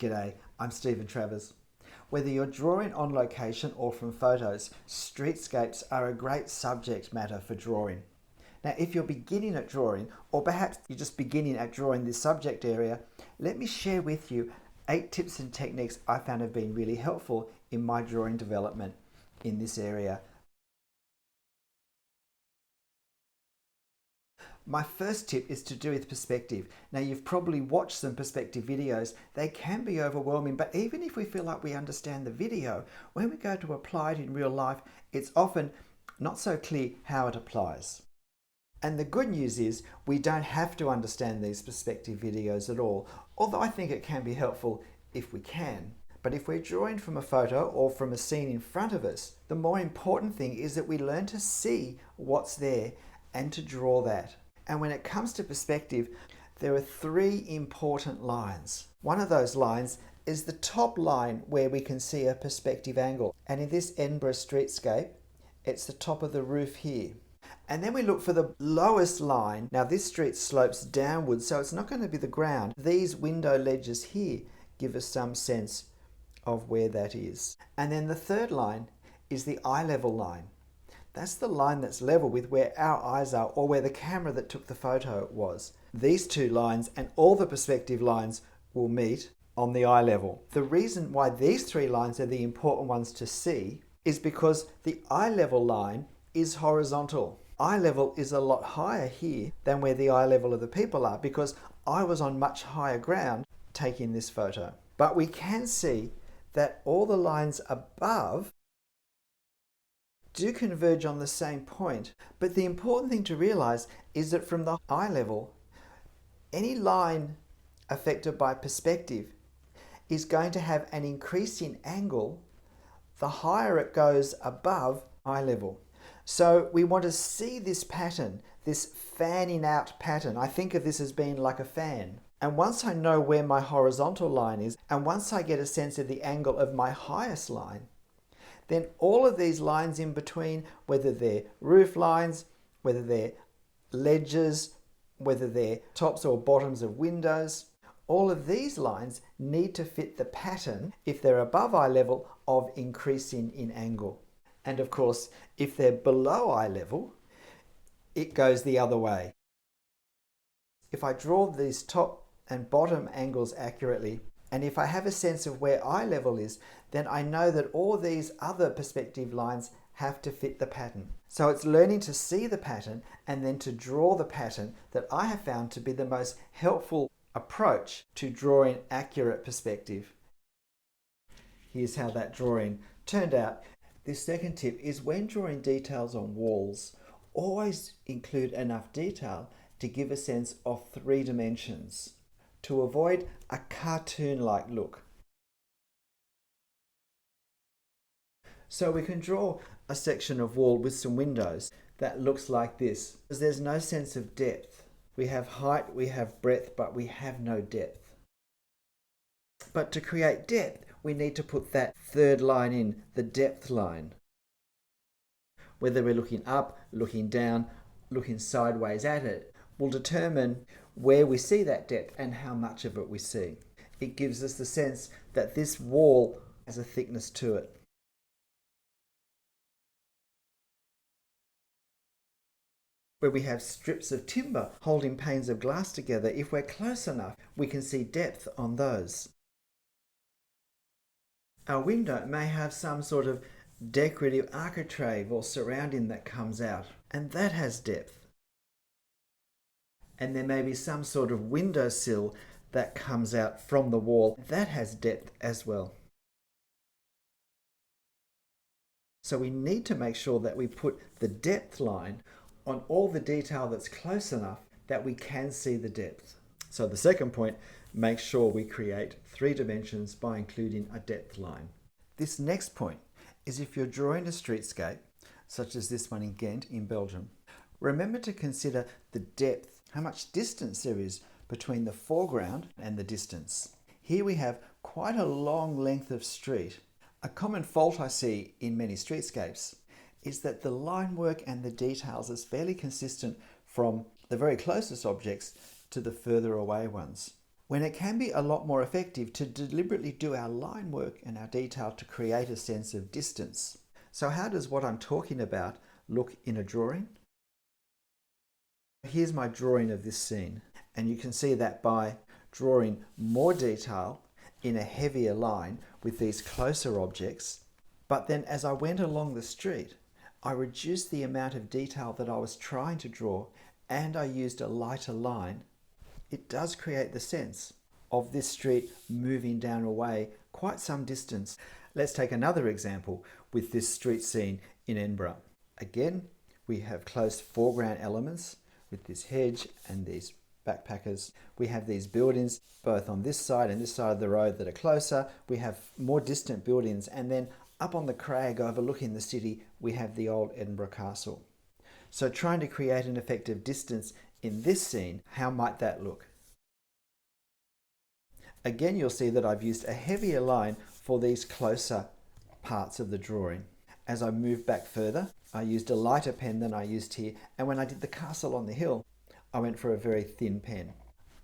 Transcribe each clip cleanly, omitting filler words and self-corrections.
G'day, I'm Travers. Whether you're drawing on location or from photos, streetscapes are a great subject matter for drawing. Now, if you're beginning at drawing, or perhaps you're just beginning at drawing this subject area, let me share with you 8 tips and techniques I found have been really helpful in my drawing development in this area. My first tip is to do with perspective. Now, you've probably watched some perspective videos. They can be overwhelming, but even if we feel like we understand the video, when we go to apply it in real life, it's often not so clear how it applies. And the good news is we don't have to understand these perspective videos at all, although I think it can be helpful if we can. But if we're drawing from a photo or from a scene in front of us, the more important thing is that we learn to see what's there and to draw that. And when it comes to perspective, there are 3 important lines. One of those lines is the top line where we can see a perspective angle. And in this Edinburgh streetscape, it's the top of the roof here. And then we look for the lowest line. Now this street slopes downwards, so it's not going to be the ground. These window ledges here give us some sense of where that is. And then the third line is the eye level line. That's the line that's level with where our eyes are or where the camera that took the photo was. These 2 lines and all the perspective lines will meet on the eye level. The reason why these 3 lines are the important ones to see is because the eye level line is horizontal. Eye level is a lot higher here than where the eye level of the people are because I was on much higher ground taking this photo. But we can see that all the lines above do converge on the same point. But the important thing to realize is that from the eye level, any line affected by perspective is going to have an increasing angle the higher it goes above eye level. So we want to see this pattern, this fanning out pattern. I think of this as being like a fan. And once I know where my horizontal line is, and once I get a sense of the angle of my highest line, then all of these lines in between, whether they're roof lines, whether they're ledges, whether they're tops or bottoms of windows, all of these lines need to fit the pattern, if they're above eye level, of increasing in angle. And of course, if they're below eye level, it goes the other way. If I draw these top and bottom angles accurately, and if I have a sense of where eye level is, then I know that all these other perspective lines have to fit the pattern. So it's learning to see the pattern and then to draw the pattern that I have found to be the most helpful approach to drawing accurate perspective. Here's how that drawing turned out. This second tip is when drawing details on walls, always include enough detail to give a sense of 3 dimensions, to avoid a cartoon-like look. So we can draw a section of wall with some windows that looks like this. There's no sense of depth. We have height, we have breadth, but we have no depth. But to create depth, we need to put that 3rd line in, the depth line. Whether we're looking up, looking down, looking sideways at it, will determine where we see that depth and how much of it we see. It gives us the sense that this wall has a thickness to it. Where we have strips of timber holding panes of glass together, if we're close enough, we can see depth on those. Our window may have some sort of decorative architrave or surrounding that comes out, and that has depth. And there may be some sort of windowsill that comes out from the wall. That has depth as well. So we need to make sure that we put the depth line on all the detail that's close enough that we can see the depth. So the second point, make sure we create 3 dimensions by including a depth line. This next point is if you're drawing a streetscape, such as this one in Ghent in Belgium, remember to consider the depth, how much distance there is between the foreground and the distance. Here we have quite a long length of street. A common fault I see in many streetscapes is that the line work and the details is fairly consistent from the very closest objects to the further away ones. when it can be a lot more effective to deliberately do our line work and our detail to create a sense of distance. So how does what I'm talking about look in a drawing? Here's my drawing of this scene, and you can see that by drawing more detail in a heavier line with these closer objects, but then as I went along the street, I reduced the amount of detail that I was trying to draw and I used a lighter line. It does create the sense of this street moving down away quite some distance. Let's take another example with this street scene in Edinburgh. Again, we have close foreground elements with this hedge and these backpackers. We have these buildings both on this side and this side of the road that are closer. We have more distant buildings, and then up on the crag overlooking the city we have the old Edinburgh Castle. So trying to create an effective distance in this scene, how might that look? Again, you'll see that I've used a heavier line for these closer parts of the drawing. As I moved back further, I used a lighter pen than I used here, and when I did the castle on the hill, I went for a very thin pen.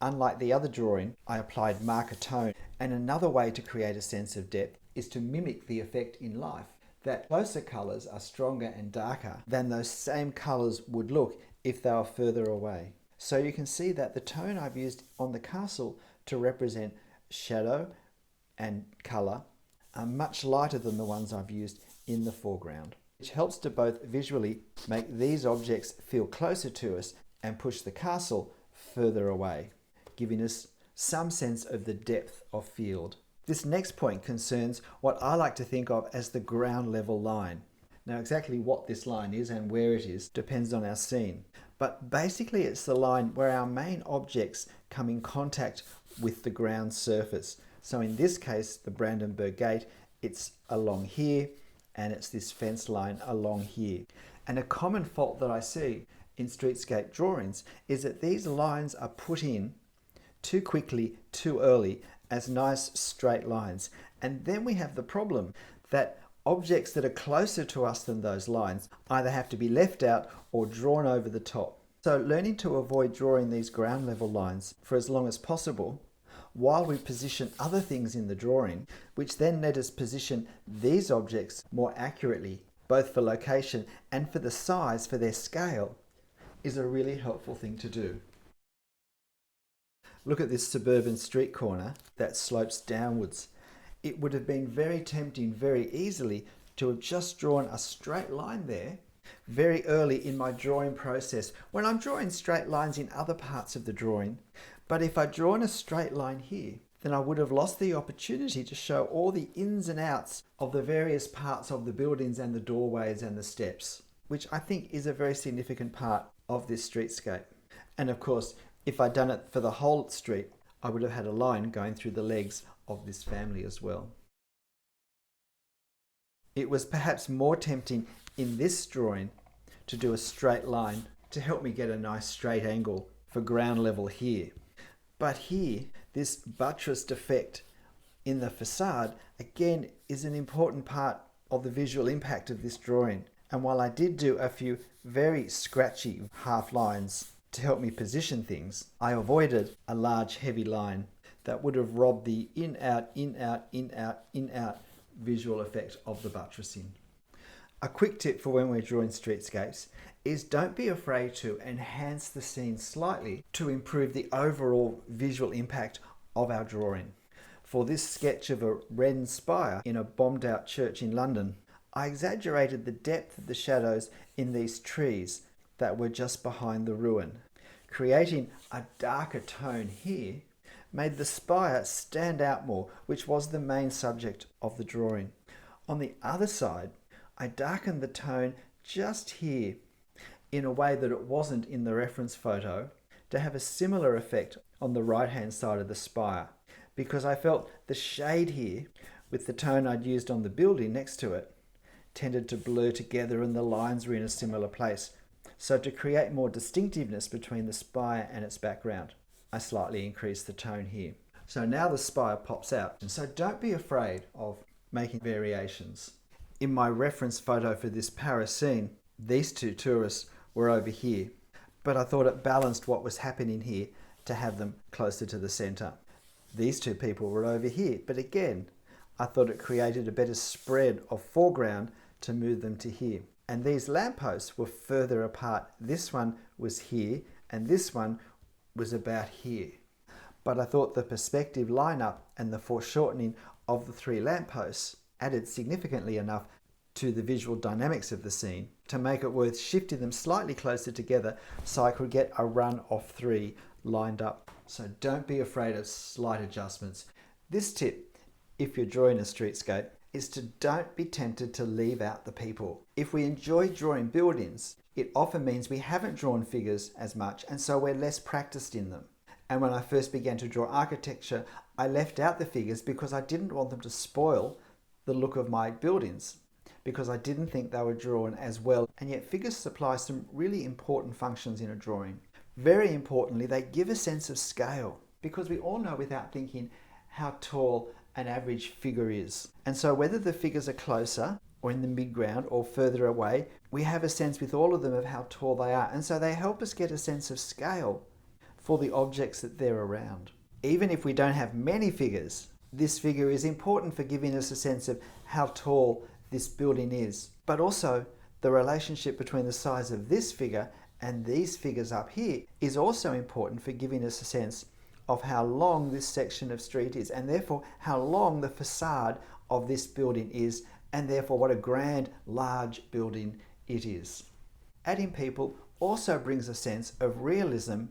Unlike the other drawing, I applied marker tone, and another way to create a sense of depth is to mimic the effect in life, that closer colours are stronger and darker than those same colours would look if they were further away. So you can see that the tone I've used on the castle to represent shadow and colour are much lighter than the ones I've used in the foreground, which helps to both visually make these objects feel closer to us and push the castle further away, giving us some sense of the depth of field. This next point concerns what I like to think of as the ground level line. Now exactly what this line is and where it is depends on our scene, but basically it's the line where our main objects come in contact with the ground surface. So in this case, the Brandenburg Gate, it's along here, and it's this fence line along here. And a common fault that I see in streetscape drawings is that these lines are put in too quickly, too early, as nice straight lines. And then we have the problem that objects that are closer to us than those lines either have to be left out or drawn over the top. So learning to avoid drawing these ground level lines for as long as possible while we position other things in the drawing, which then let us position these objects more accurately, both for location and for the size, for their scale, is a really helpful thing to do. Look at this suburban street corner that slopes downwards. It would have been very tempting very easily to have just drawn a straight line there very early in my drawing process when I'm drawing straight lines in other parts of the drawing. But if I'd drawn a straight line here, then I would have lost the opportunity to show all the ins and outs of the various parts of the buildings and the doorways and the steps, which I think is a very significant part of this streetscape. And of course, if I'd done it for the whole street, I would have had a line going through the legs of this family as well. It was perhaps more tempting in this drawing to do a straight line to help me get a nice straight angle for ground level here. But here, this buttressed effect in the facade, again, is an important part of the visual impact of this drawing. And while I did do a few very scratchy half lines to help me position things, I avoided a large heavy line that would have robbed the in, out, in, out, in, out, in, out visual effect of the buttressing. A quick tip for when we're drawing streetscapes is don't be afraid to enhance the scene slightly to improve the overall visual impact of our drawing. For this sketch of a wren spire in a bombed out church in London, I exaggerated the depth of the shadows in these trees that were just behind the ruin. Creating a darker tone here made the spire stand out more, which was the main subject of the drawing. On the other side, I darkened the tone just here in a way that it wasn't in the reference photo to have a similar effect on the right hand side of the spire, because I felt the shade here with the tone I'd used on the building next to it tended to blur together and the lines were in a similar place. So to create more distinctiveness between the spire and its background, I slightly increased the tone here. So now the spire pops out. And so don't be afraid of making variations. In my reference photo for this Paris scene, these two tourists were over here, but I thought it balanced what was happening here to have them closer to the center. These two people were over here, but again, I thought it created a better spread of foreground to move them to here. And these lampposts were further apart. This one was here, and this one was about here. But I thought the perspective lineup and the foreshortening of the three lampposts added significantly enough to the visual dynamics of the scene to make it worth shifting them slightly closer together so I could get a run of three lined up. So don't be afraid of slight adjustments. This tip, if you're drawing a streetscape, is to don't be tempted to leave out the people. If we enjoy drawing buildings, it often means we haven't drawn figures as much, and so we're less practiced in them. And when I first began to draw architecture, I left out the figures because I didn't want them to spoil the look of my buildings, because I didn't think they were drawn as well. And yet figures supply some really important functions in a drawing. Very importantly, they give a sense of scale, because we all know without thinking how tall an average figure is. And so whether the figures are closer or in the midground or further away, we have a sense with all of them of how tall they are. And so they help us get a sense of scale for the objects that they're around. Even if we don't have many figures, this figure is important for giving us a sense of how tall this building is. But also the relationship between the size of this figure and these figures up here is also important for giving us a sense of how long this section of street is, and therefore how long the facade of this building is, and therefore what a grand, large building it is. Adding people also brings a sense of realism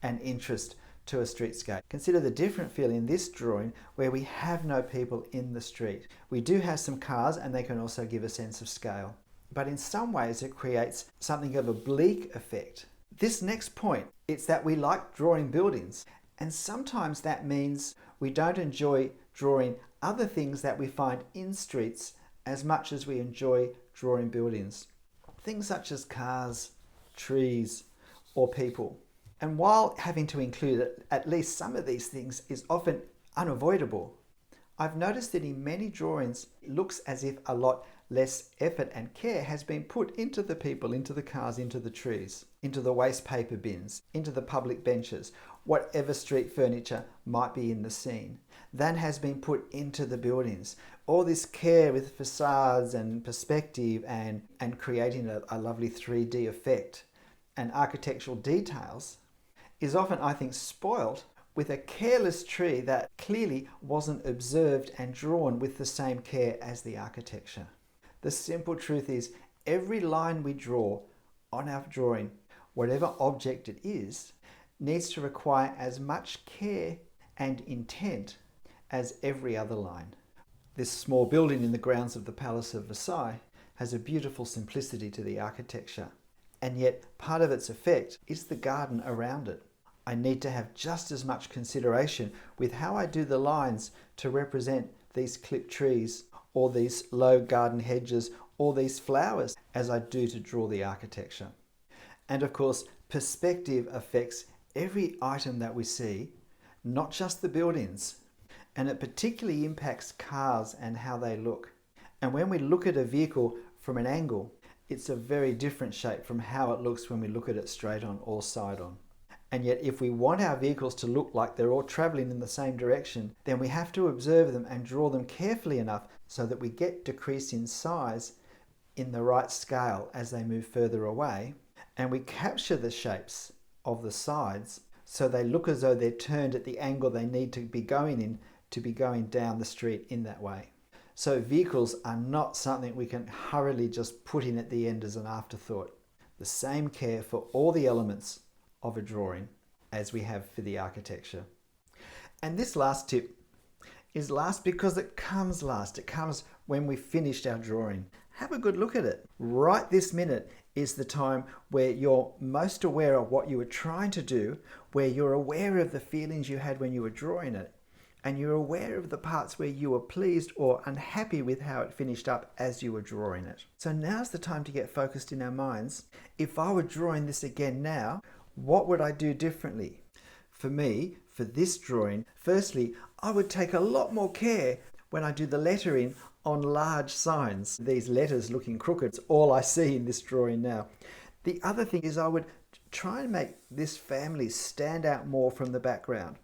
and interest to a streetscape. Consider the different feel in this drawing where we have no people in the street. We do have some cars, and they can also give a sense of scale. But in some ways it creates something of a bleak effect. This next point, it's that we like drawing buildings, and sometimes that means we don't enjoy drawing other things that we find in streets as much as we enjoy drawing buildings. Things such as cars, trees, or people. And while having to include at least some of these things is often unavoidable, I've noticed that in many drawings it looks as if a lot less effort and care has been put into the people, into the cars, into the trees, into the waste paper bins, into the public benches, whatever street furniture might be in the scene, than has been put into the buildings. All this care with facades and perspective and creating a lovely 3D effect and architectural details is often, I think, spoilt with a careless tree that clearly wasn't observed and drawn with the same care as the architecture. The simple truth is, every line we draw on our drawing, whatever object it is, needs to require as much care and intent as every other line. This small building in the grounds of the Palace of Versailles has a beautiful simplicity to the architecture, and yet part of its effect is the garden around it. I need to have just as much consideration with how I do the lines to represent these clipped trees or these low garden hedges or these flowers as I do to draw the architecture. And of course, perspective affects every item that we see, not just the buildings. And it particularly impacts cars and how they look. And when we look at a vehicle from an angle, it's a very different shape from how it looks when we look at it straight on or side on. And yet if we want our vehicles to look like they're all traveling in the same direction, then we have to observe them and draw them carefully enough so that we get decrease in size in the right scale as they move further away, and we capture the shapes of the sides so they look as though they're turned at the angle they need to be going in to be going down the street in that way. So vehicles are not something we can hurriedly just put in at the end as an afterthought. The same care for all the elements of a drawing as we have for the architecture. And this last tip is last because it comes last. It comes when we've finished our drawing. Have a good look at it. Right this minute is the time where you're most aware of what you were trying to do, where you're aware of the feelings you had when you were drawing it, and you're aware of the parts where you were pleased or unhappy with how it finished up as you were drawing it. So now's the time to get focused in our minds. If I were drawing this again now, what would I do differently? For me, for this drawing, firstly, I would take a lot more care when I do the lettering on large signs. These letters looking crooked, it's all I see in this drawing now. The other thing is I would try and make this family stand out more from the background.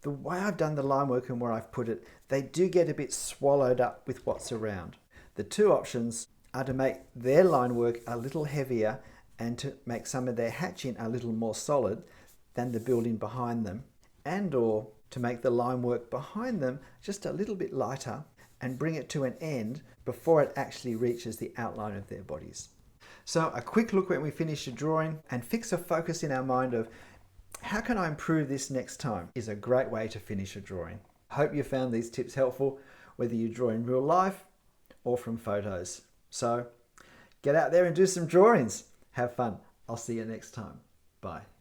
the way I've done the line work and where I've put it, they do get a bit swallowed up with what's around. The two options are to make their line work a little heavier and to make some of their hatching a little more solid than the building behind them, and or to make the line work behind them just a little bit lighter and bring it to an end before it actually reaches the outline of their bodies. So a quick look when we finish a drawing and fix a focus in our mind of how can I improve this next time is a great way to finish a drawing. Hope you found these tips helpful, whether you draw in real life or from photos. So get out there and do some drawings. Have fun. I'll see you next time. Bye.